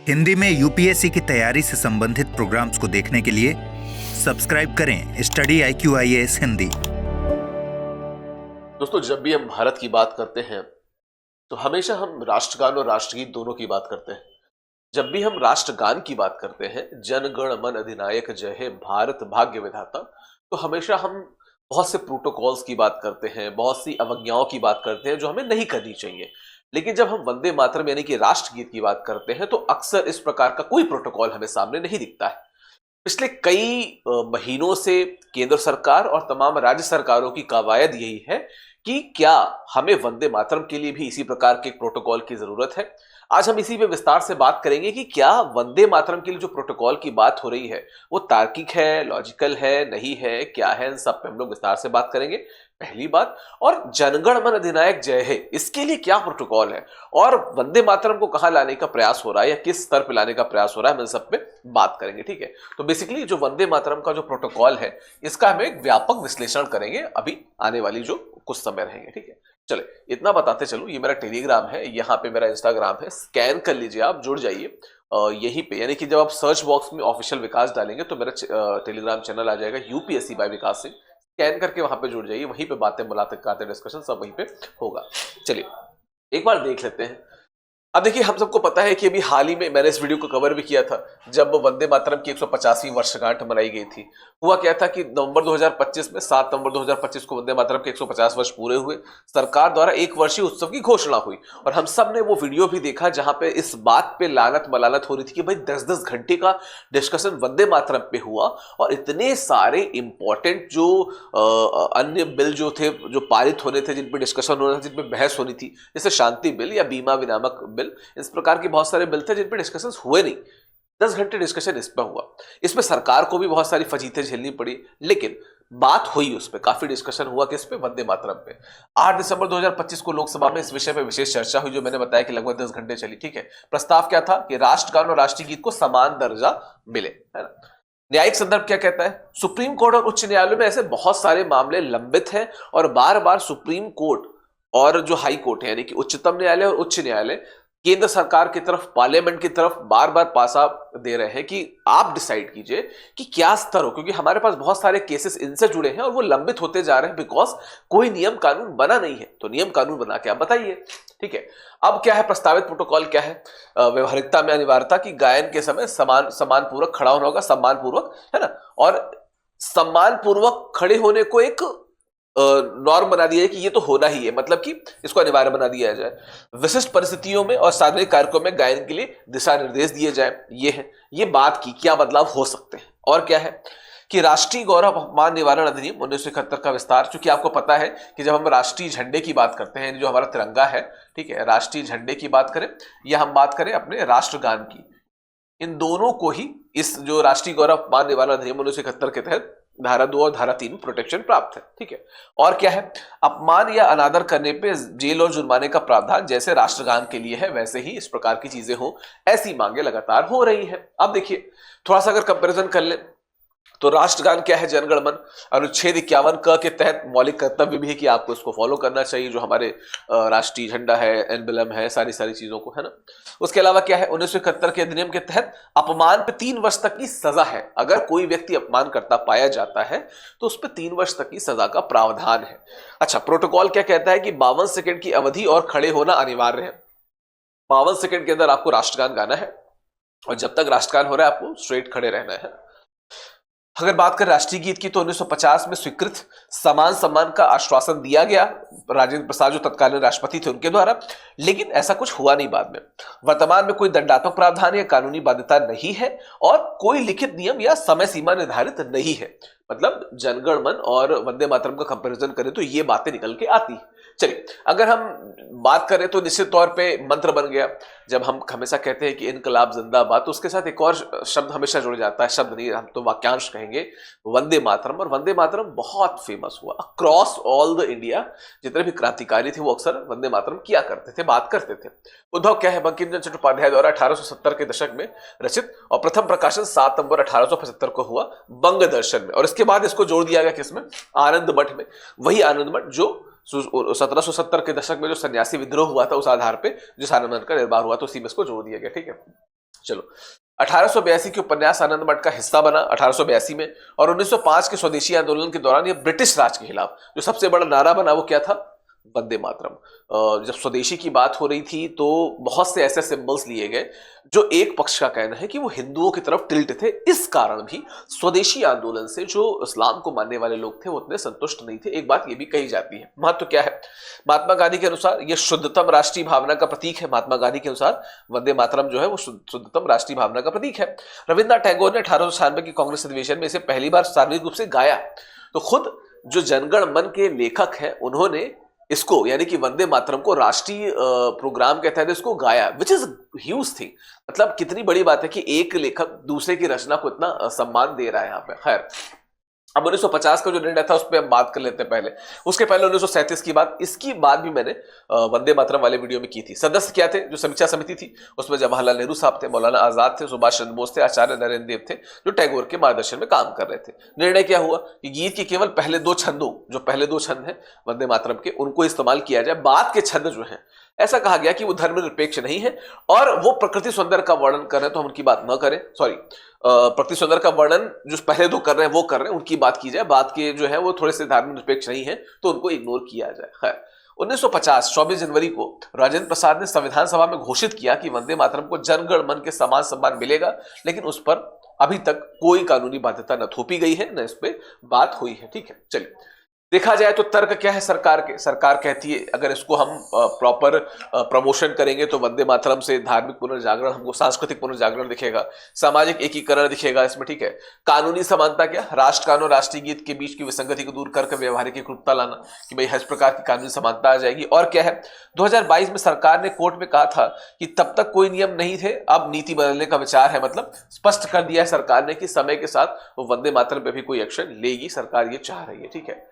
हिंदी में यूपीएससी की तैयारी से संबंधित प्रोग्राम्स को देखने के लिए सब्सक्राइब करें स्टडी IQ IAS हिंदी। दोस्तों, जब भी हम भारत की बात करते हैं तो हमेशा हम राष्ट्रगान और राष्ट्रगीत दोनों की बात करते हैं। जब भी हम राष्ट्रगान की बात करते हैं, जन गण मन अधिनायक जय हे भारत भाग्य विधाता, तो हमेशा हम बहुत से प्रोटोकॉल्स की बात करते हैं, बहुत सी अवज्ञाओं की बात करते हैं जो हमें नहीं करनी चाहिए। लेकिन जब हम वंदे मातरम यानी कि राष्ट्रगीत की बात करते हैं तो अक्सर इस प्रकार का कोई प्रोटोकॉल हमें सामने नहीं दिखता है। पिछले कई महीनों से केंद्र सरकार और तमाम राज्य सरकारों की कवायद यही है कि क्या हमें वंदे मातरम के लिए भी इसी प्रकार के प्रोटोकॉल की जरूरत है। आज हम इसी पे विस्तार से बात करेंगे कि क्या वंदे मातरम के लिए जो प्रोटोकॉल की बात हो रही है वो तार्किक है, लॉजिकल है, नहीं है, क्या है, इन सब पे हम लोग विस्तार से बात करेंगे। पहली बात, और जनगण मन अधिनायक जय है इसके लिए क्या प्रोटोकॉल है और वंदे मातरम को कहां लाने का प्रयास हो रहा है या किस स्तर पे लाने का प्रयास हो रहा है, हम इन सब पे बात करेंगे। ठीक है, तो बेसिकली जो वंदे मातरम का जो प्रोटोकॉल है इसका हम एक व्यापक विश्लेषण करेंगे अभी आने वाली जो कुछ समय रहेंगे। ठीक है, चले इतना बताते चलो, ये मेरा टेलीग्राम है, यहाँ पे मेरा इंस्टाग्राम है, स्कैन कर लीजिए, आप जुड़ जाइए यहीं पे, यानी कि जब आप सर्च बॉक्स में ऑफिशियल विकास डालेंगे तो मेरा टेलीग्राम चैनल आ जाएगा यूपीएससी बाय विकास सिंह। स्कैन करके वहां पे जुड़ जाइए, वहीं पे बातें मुलाकातें डिस्कशन सब वहीं पे होगा। चलिए एक बार देख लेते हैं। अब देखिए, हम सबको पता है कि अभी हाल ही में मैंने इस वीडियो को कवर भी किया था जब वंदे मातरम की 150वीं वर्षगांठ मनाई गई थी। हुआ क्या था कि नवंबर 2025 में 7 नवंबर 2025 को वंदे मातरम के 150 वर्ष पूरे हुए। सरकार द्वारा एक वर्षीय उत्सव की घोषणा हुई और हम सब ने वो वीडियो भी देखा जहां पे इस बात पे लानत मलानत हो रही थी कि भाई 10-10 घंटे का डिस्कशन वंदे मातरम पे हुआ और इतने सारे इंपॉर्टेंट जो अन्य बिल जो थे, जो पारित होने थे, जिन पे डिस्कशन होना था, जिन पे बहस होनी थी, जैसे शांति बिल या बीमा विनामक बिल, इस प्रकार के बहुत सारे बिल थे जिन पे डिस्कशन हुए नहीं। 10 घंटे डिस्कशन इस पे हुआ। इसमें सरकार को भी बहुत सारी फजीतें झेलनी पड़ी, लेकिन बात हुई, उस पे काफी डिस्कशन हुआ, किस पे, वंदे मातरम पे। 8 दिसंबर 2025 को लोकसभा में इस विषय पे विशेष चर्चा हुई, जो मैंने बताया कि लगभग 10 घंटे चली। ठीक है, प्रस्ताव क्या था कि राष्ट्रगान और राष्ट्रीय गीत को समान दर्जा मिले, है ना। न्यायिक संदर्भ क्या कहता है? सुप्रीम कोर्ट और उच्च न्यायालयों में ऐसे बहुत सारे मामले लंबित हैं और बार बार सुप्रीम कोर्ट और जो हाई कोर्ट है यानी कि उच्चतम न्यायालय और उच्च न्यायालय केंद्र सरकार की तरफ, पार्लियामेंट की तरफ बार बार पासा दे रहे हैं कि आप डिसाइड कीजिए कि क्या स्तर हो, क्योंकि हमारे पास बहुत सारे केसेस इनसे जुड़े हैं और वो लंबित होते जा रहे हैं बिकॉज कोई नियम कानून बना नहीं है। तो नियम कानून बना के आप बताइए। ठीक है, अब क्या है प्रस्तावित प्रोटोकॉल, क्या है? व्यवहारिकता में अनिवार्यता की गायन के समय सम्मान पूर्वक खड़ा होना होगा, सम्मान पूर्वक, है ना। और सम्मान पूर्वक खड़े होने को एक नॉर्म बना दिया है कि ये तो होना ही है, मतलब कि इसको अनिवार्य बना दिया जाए। विशिष्ट परिस्थितियों में और सार्वजनिक कार्यक्रम में गायन के लिए दिशा निर्देश दिए जाए। ये है, ये बात की क्या बदलाव हो सकते हैं। और क्या है कि राष्ट्रीय गौरव अपमान निवारण अधिनियम 1971 का विस्तार, क्योंकि आपको पता है कि जब हम राष्ट्रीय झंडे की बात करते हैं, जो हमारा तिरंगा है, ठीक है, राष्ट्रीय झंडे की बात करें या हम बात करें अपने राष्ट्रगान की, इन दोनों को ही इस जो राष्ट्रीय गौरव अपमान निवारण अधिनियम 1971 के तहत धारा 2 और धारा 3 में प्रोटेक्शन प्राप्त है। ठीक है, और क्या है? अपमान या अनादर करने पे जेल और जुर्माने का प्रावधान जैसे राष्ट्रगान के लिए है, वैसे ही इस प्रकार की चीजें हो, ऐसी मांगे लगातार हो रही है। अब देखिए, थोड़ा सा अगर कंपैरिजन कर ले तो राष्ट्रगान क्या है? जनगण मन अनुच्छेद 51 क के तहत मौलिक कर्तव्य भी है कि आपको इसको फॉलो करना चाहिए, जो हमारे राष्ट्रीय झंडा है, एम्बलम है, सारी चीजों को, है ना। उसके अलावा क्या है? 1971 के अधिनियम के तहत अपमान पे 3 वर्ष तक की सजा है। अगर कोई व्यक्ति अपमान करता पाया जाता है तो उस पर 3 वर्ष तक की सजा का प्रावधान है। अच्छा, प्रोटोकॉल क्या कहता है कि 52 सेकंड की अवधि और खड़े होना अनिवार्य है। 52 सेकंड के अंदर आपको राष्ट्रगान गाना है और जब तक राष्ट्रगान हो रहा है आपको स्ट्रेट खड़े रहना है। अगर बात करें राष्ट्रीय गीत की तो 1950 में स्वीकृत समान सम्मान का आश्वासन दिया गया राजेंद्र प्रसाद जो तत्कालीन राष्ट्रपति थे उनके द्वारा, लेकिन ऐसा कुछ हुआ नहीं बाद में। वर्तमान में कोई दंडात्मक प्रावधान या कानूनी बाध्यता नहीं है और कोई लिखित नियम या समय सीमा निर्धारित नहीं है। मतलब जनगण मन और वंदे मातरम का कंपैरिजन करें तो ये बातें निकल के आती है। चलिए, अगर हम बात करें तो निश्चित तौर पे मंत्र बन गया। जब हम हमेशा कहते हैं कि इनकलाब जिंदाबाद, तो उसके साथ एक और शब्द हमेशा जुड़ जाता है, शब्द नहीं, हम तो वाक्यांश कहेंगे, वंदे मातरम। और वंदे मातरम बहुत फेमस हुआ अक्रॉस ऑल द इंडिया। जितने भी क्रांतिकारी थे वो अक्सर वंदे मातरम किया करते थे, बात करते थे। उद्धव क्या है? बंकिम चंद्र चट्टोपाध्याय द्वारा 1870 के दशक में रचित और प्रथम प्रकाशन 7 नवंबर 1875 को हुआ बंग दर्शन में। और इसके बाद इसको जोड़ दिया गया किसमें? आनंद मठ में। वही आनंद मठ जो 1770 के दशक में जो सन्यासी विद्रोह हुआ था, उस आधार पे जो आनंद मठ का निर्माण हुआ, तो उसी में इसको जोड़ दिया गया। ठीक है, चलो, 1882 के उपन्यास आनंद मठ का हिस्सा बना 1882 में, और 1905 के स्वदेशी आंदोलन के दौरान ये ब्रिटिश राज के खिलाफ जो सबसे बड़ा नारा बना वो क्या था? वंदे मातरम। जब स्वदेशी की बात हो रही थी तो बहुत से ऐसे सिंबल्स लिए गए जो एक पक्ष का कहना है कि वो हिंदुओं की तरफ टिल्ट थे। इस कारण भी स्वदेशी आंदोलन से जो इस्लाम को मानने वाले लोग थे वो उतने संतुष्ट नहीं थे। एक बात ये भी कही जाती है। महत्व क्या है? महात्मा गांधी के अनुसार ये शुद्धतम राष्ट्रीय भावना का प्रतीक है। महात्मा गांधी के अनुसार वंदे मातरम जो है वो शुद्धतम राष्ट्रीय भावना का प्रतीक है। रविन्द्रनाथ टैगोर ने 1896 की कांग्रेस अधिवेशन में इसे पहली बार सार्वजनिक रूप से गाया। तो खुद जो जनगण मन के लेखक हैं उन्होंने इसको यानी कि वंदे मातरम को राष्ट्रीय प्रोग्राम के तहत इसको गाया, विच इज ह्यूज थिंग। मतलब कितनी बड़ी बात है कि एक लेखक दूसरे की रचना को इतना सम्मान दे रहा है यहाँ पे। खैर, अब 1950 का जो निर्णय था उस पर हम बात कर लेते हैं। पहले उसके पहले 1937 की बात, इसकी बात भी मैंने वंदे मातरम वाले वीडियो में की थी। सदस्य क्या थे? जो समीक्षा समिति थी उसमें जवाहरलाल नेहरू साहब थे, मौलाना आजाद थे, सुभाष चंद्र बोस थे, आचार्य नरेंद्र देव थे, जो टैगोर के मार्गदर्शन में काम कर रहे थे। निर्णय क्या हुआ कि गीत के केवल पहले दो छंदों, जो पहले दो छंद हैं वंदे मातरम के, उनको इस्तेमाल किया जाए। बाद के छंद जो हैं, ऐसा कहा गया कि वो धर्मनिरपेक्ष नहीं है और वो प्रकृति सौंदर्य का वर्णन कर रहे हैं तो हम उनकी बात न करें। सॉरी, प्रकृति सौंदर्य का वर्णन जो पहले दो कर रहे हैं वो कर रहे हैं, उनकी बात की जाए। बात के जो है वो थोड़े से धर्मनिरपेक्ष नहीं है तो उनको इग्नोर किया जाए। खैर, 1950 24 जनवरी को राजेंद्र प्रसाद ने संविधान सभा में घोषित किया कि वंदे मातरम को जनगण मन के समान सम्मान मिलेगा, लेकिन उस पर अभी तक कोई कानूनी बाध्यता न थोपी गई है, न इस पे बात हुई है। ठीक है, चलिए देखा जाए तो तर्क क्या है सरकार के? सरकार कहती है अगर इसको हम प्रॉपर प्रमोशन करेंगे तो वंदे मातरम से धार्मिक पुनर्जागरण, हमको सांस्कृतिक पुनर्जागरण दिखेगा, सामाजिक एकीकरण दिखेगा इसमें। ठीक है, कानूनी समानता क्या? राष्ट्रगान और राष्ट्रीय गीत के बीच की विसंगति को दूर करके व्यवहारिक एकरूपता लाना कि भाई हर प्रकार की कानूनी समानता आ जाएगी। और क्या है, 2022 में सरकार ने कोर्ट में कहा था कि तब तक कोई नियम नहीं थे, अब नीति बदलने का विचार है। मतलब स्पष्ट कर दिया है सरकार ने कि समय के साथ वो वंदे मातरम पे भी कोई एक्शन लेगी, सरकार ये चाह रही है। ठीक है,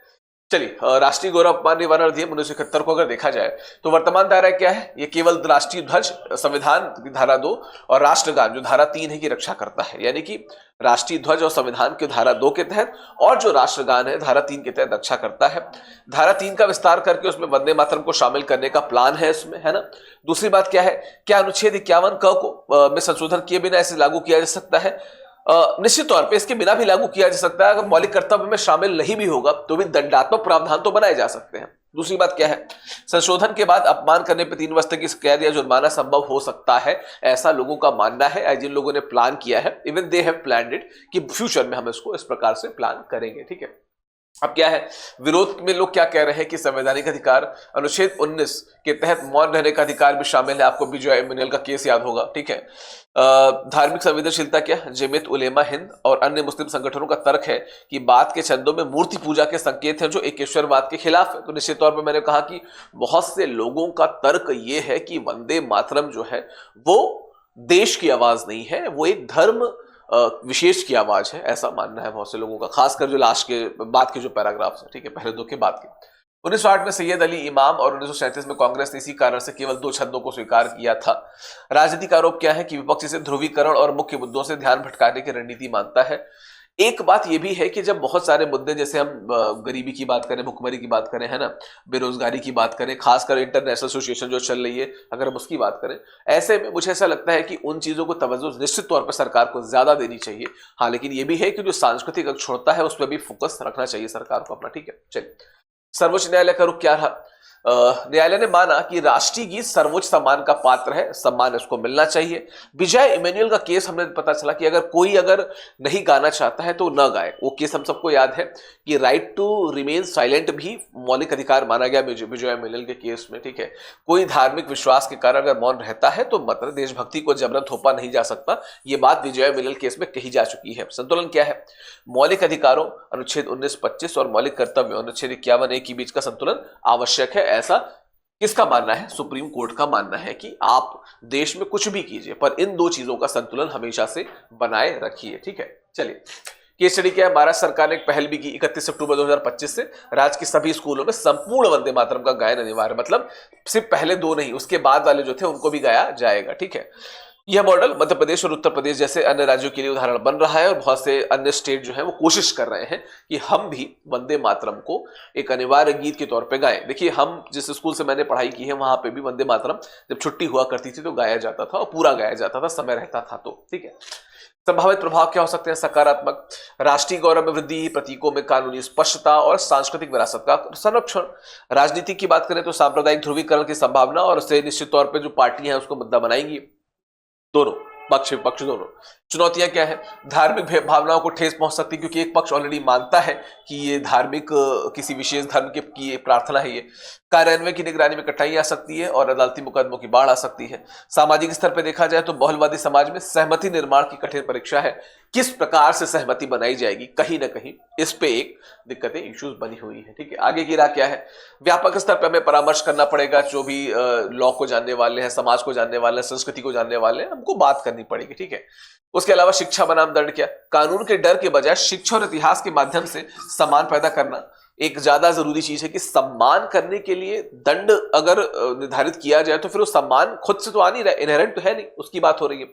चलिए, राष्ट्रीय गौरव अपमान निवारण अधिनियम 1971 को अगर देखा जाए तो वर्तमान दायरा क्या है? ये केवल राष्ट्रीय ध्वज, संविधान की धारा 2 और राष्ट्रगान जो धारा 3 है की रक्षा करता है। यानी कि राष्ट्रीय ध्वज और संविधान के धारा 2 के तहत और जो राष्ट्रगान है धारा 3 के तहत रक्षा करता है। धारा 3 का विस्तार करके उसमें वंदे मातरम को शामिल करने का प्लान है इसमें, है ना। दूसरी बात क्या है, क्या अनुच्छेद 51 क को में संशोधन किए बिना इसे लागू किया जा सकता है? निश्चित तौर पे इसके बिना भी लागू किया जा सकता है। अगर मौलिक कर्तव्य में शामिल नहीं भी होगा तो भी दंडात्मक प्रावधान तो बनाए जा सकते हैं। दूसरी बात क्या है, संशोधन के बाद अपमान करने पर 3 वर्ष तक की कैद या जुर्माना संभव हो सकता है, ऐसा लोगों का मानना है। जिन लोगों ने प्लान किया है, even they have planned it कि फ्यूचर में हम इसको इस प्रकार से प्लान करेंगे। ठीक है, अब क्या है, विरोध में लोग क्या कह रहे हैं कि संवैधानिक अधिकार अनुच्छेद 19 के तहत मौन रहने का अधिकार भी शामिल है। आपको विजय एमिनियल का केस याद होगा। ठीक है, धार्मिक संवेदनशीलता क्या? जमीयत उलेमा हिंद और अन्य मुस्लिम संगठनों का तर्क है कि बाद के छंदों में मूर्ति पूजा के संकेत हैं जो एकेश्वरवाद के खिलाफ है। तो निश्चित तौर पर मैंने कहा कि बहुत से लोगों का तर्क यह है कि वंदे मातरम जो है वो देश की आवाज नहीं है, वो एक धर्म विशेष की आवाज है, ऐसा मानना है बहुत से लोगों का, खासकर जो लास्ट के बाद के जो पैराग्राफ्स हैं। ठीक है, पहले 2 के बाद के। 1908 में सैयद अली इमाम और 1937 में कांग्रेस ने इसी कारण से केवल 2 छंदों को स्वीकार किया था। राजनीतिक आरोप क्या है कि विपक्ष इसे ध्रुवीकरण और मुख्य मुद्दों से ध्यान भटकाने की रणनीति मानता है। एक बात यह भी है कि जब बहुत सारे मुद्दे, जैसे हम गरीबी की बात करें, भुखमरी की बात करें, है ना, बेरोजगारी की बात करें, खासकर इंटरनेशनल एसोसिएशन जो चल रही है, अगर हम उसकी बात करें, ऐसे में मुझे ऐसा लगता है कि उन चीजों को तवज्जो निश्चित तौर पर सरकार को ज्यादा देनी चाहिए। हाँ, लेकिन यह भी है कि जो सांस्कृतिक अक्षुण्णता है उस पर भी फोकस रखना चाहिए सरकार को अपना। ठीक है, चलिए, सर्वोच्च न्यायालय का रुख क्या रहा? न्यायालय ने माना कि राष्ट्रीय गीत सर्वोच्च सम्मान का पात्र है, सम्मान इसको मिलना चाहिए। विजय इमैनुअल का केस हमें पता चला कि अगर नहीं गाना चाहता है तो न गाए। वो केस हम सबको याद है कि राइट टू रिमेन साइलेंट भी मौलिक अधिकार माना गया विजय इमैनुअल के केस में। ठीक है, कोई धार्मिक विश्वास के कारण अगर मौन रहता है तो मतलब देशभक्ति को जबरन थोपा नहीं जा सकता। ये बात विजय इमैनुअल केस में कही जा चुकी है। संतुलन क्या है? मौलिक अधिकारों अनुच्छेद 19-25 और मौलिक कर्तव्यों अनुच्छेद 51A के बीच का संतुलन आवश्यक है, ऐसा किसका मानना है? सुप्रीम कोर्ट का मानना है कि आप देश में कुछ भी कीजिए पर इन 2 चीजों का संतुलन हमेशा से बनाए रखिए। ठीक है, चलिए, केस स्टडी क्या है? भारत सरकार ने एक पहल भी की। 31 अक्टूबर 2025 से राज्य के सभी स्कूलों में संपूर्ण वंदे मातरम का गायन अनिवार्य, मतलब सिर्फ पहले 2 नहीं, उसके बाद वाले जो थे उनको भी गाया जाएगा। ठीक है, यह मॉडल मध्य प्रदेश और उत्तर प्रदेश जैसे अन्य राज्यों के लिए उदाहरण बन रहा है और बहुत से अन्य स्टेट जो है वो कोशिश कर रहे हैं कि हम भी वंदे मातरम को एक अनिवार्य गीत के तौर पे गाएं। देखिए, हम जिस स्कूल से मैंने पढ़ाई की है वहां पे भी वंदे मातरम जब छुट्टी हुआ करती थी तो गाया जाता था और पूरा गाया जाता था, समय रहता था तो। ठीक है, संभावित प्रभाव क्या हो सकते हैं? सकारात्मक, राष्ट्रीय गौरव में वृद्धि, प्रतीकों में कानूनी स्पष्टता और सांस्कृतिक विरासत का संरक्षण। राजनीति की बात करें तो सांप्रदायिक ध्रुवीकरण की संभावना और उससे निश्चित तौर पर जो पार्टियां हैं उसको मुद्दा बनाएंगी, दोनों पक्ष विपक्ष दोनों। चुनौतियां क्या है? धार्मिक भावनाओं को ठेस पहुंच सकती है क्योंकि एक पक्ष ऑलरेडी मानता है कि ये धार्मिक किसी विशेष धर्म की प्रार्थना है। ये कार्यान्वयन की निगरानी में कठिनाई आ सकती है और अदालती मुकदमों की बाढ़ आ सकती है। सामाजिक स्तर पर देखा जाए तो बहुलवादी समाज में सहमति निर्माण की कठिन परीक्षा है। किस प्रकार से सहमति बनाई जाएगी, कहीं ना कहीं इस पे एक दिक्कतें इश्यूज बनी हुई है। ठीक है, आगे की राह क्या है? व्यापक स्तर पर हमें परामर्श करना पड़ेगा। जो भी लॉ को जानने वाले हैं, समाज को जानने वाले हैं, संस्कृति को जानने वाले हैं, हमको बात करनी पड़ेगी। ठीक है, उसके अलावा शिक्षा बनाम दंड क्या? कानून के डर के बजाय शिक्षा और इतिहास के माध्यम से सम्मान पैदा करना एक ज्यादा जरूरी चीज है कि सम्मान करने के लिए दंड अगर निर्धारित किया जाए तो फिर वो सम्मान खुद से तो आ नहीं रहा, इनहेरेंट तो है नहीं, उसकी बात हो रही है।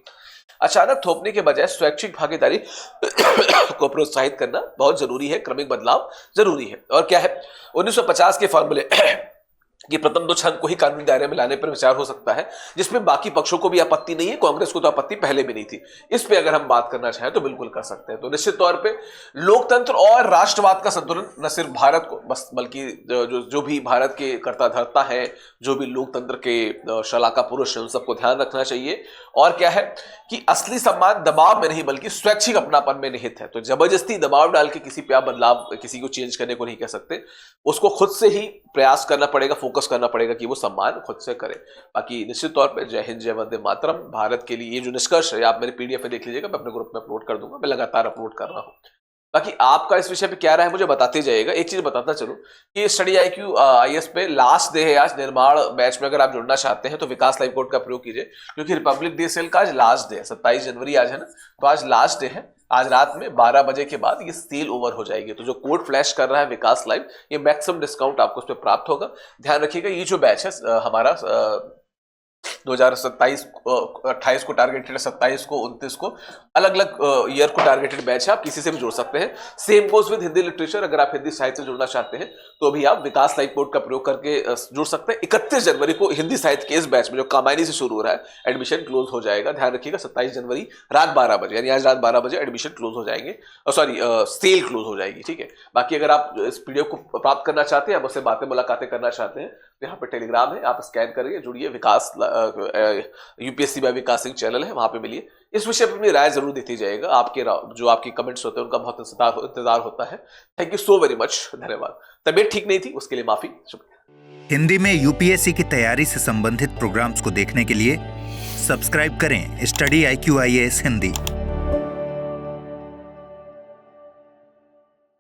अचानक थोपने के बजाय स्वैच्छिक भागीदारी को प्रोत्साहित करना बहुत जरूरी है, क्रमिक बदलाव जरूरी है। और क्या है? 1950 के फॉर्मूले कि प्रथम दो छंद को ही कानूनी दायरे में लाने पर विचार हो सकता है, जिसमें बाकी पक्षों को भी आपत्ति नहीं है। कांग्रेस को तो आपत्ति पहले भी नहीं थी। इस पे अगर हम बात करना चाहें तो बिल्कुल कर सकते हैं। तो निश्चित तौर पे लोकतंत्र और राष्ट्रवाद का संतुलन न सिर्फ भारत को बस बल्कि जो भी भारत के कर्ता धर्ता है, जो भी लोकतंत्र के शलाका पुरुष है, उन सबको ध्यान रखना चाहिए। और क्या है कि असली सम्मान दबाव में नहीं बल्कि स्वैच्छिक अपनापन में निहित है। तो जबरदस्ती दबाव डाल के किसी पे आप बदलाव, किसी को चेंज करने को नहीं कह सकते। उसको खुद से ही प्रयास करना पड़ेगा, फोकस करना पड़ेगा कि वो सम्मान खुद से करे। बाकी निश्चित तौर पे जय हिंद, जय वंदे मातरम। भारत के लिए ये जो निष्कर्ष है आप मेरे पीडीएफ में देख लीजिएगा, मैं अपने ग्रुप में अपलोड कर दूंगा, मैं लगातार अपलोड कर रहा हूँ। बाकी आपका इस विषय पे क्या राय है मुझे बताते जाइएगा। एक चीज बताता चलूं कि स्टडी IQ IS पे लास्ट डे है आज। निर्माण बैच में अगर आप जुड़ना चाहते हैं तो विकास लाइव कोड का प्रयोग कीजिए, क्योंकि रिपब्लिक डे सेल का आज लास्ट डे है। 27 जनवरी आज है ना, तो आज लास्ट डे है। आज रात में 12 बजे के बाद ये सेल ओवर हो जाएगी। तो जो कोड फ्लैश कर रहा है विकास लाइव, ये मैक्सिमम डिस्काउंट आपको उस पर प्राप्त होगा। ध्यान रखिएगा, ये जो बैच है हमारा 2027-28 को टारगेटेड, 27 को 29 को, अलग अलग ईयर को टारगेटेड बैच है। आप किसी से भी जुड़ सकते हैं। Same goes with Hindi literature. अगर आप हिंदी साहित्य से जुड़ना चाहते हैं तो भी आप विकास लाइव कोड का प्रयोग करके जुड़ सकते हैं। 31 जनवरी को हिंदी साहित्य के इस बैच में जो कामायनी से शुरू हो रहा है, एडमिशन क्लोज हो जाएगा। ध्यान रखिएगा, 27 जनवरी रात 12 बजे, यानी आज रात 12 बजे एडमिशन क्लोज हो जाएंगे, सेल क्लोज हो जाएगी। ठीक है, बाकी अगर आप इस पीडीएफ को प्राप्त करना चाहते हैं, मुझसे बातें मुलाकातें करना चाहते हैं, तो यहाँ पे टेलीग्राम है, आप स्कैन करिए, जुड़िए। विकास UPSC बाय विकास सिंह चैनल है, वहां पे मिलिए। इस विषय पर अपनी राय जरूर देती जाएगा। जो आपकी कमेंट्स होते हैं उनका बहुत इंतजार होता है। Thank you so very much, धन्यवाद। तबीयत ठीक नहीं थी, उसके लिए माफी, शुक्रिया। हिंदी में UPSC की तैयारी से संबंधित प्रोग्राम्स को देखने के लिए सब्सक्राइब करें स्टडी IQ IAS हिंदी।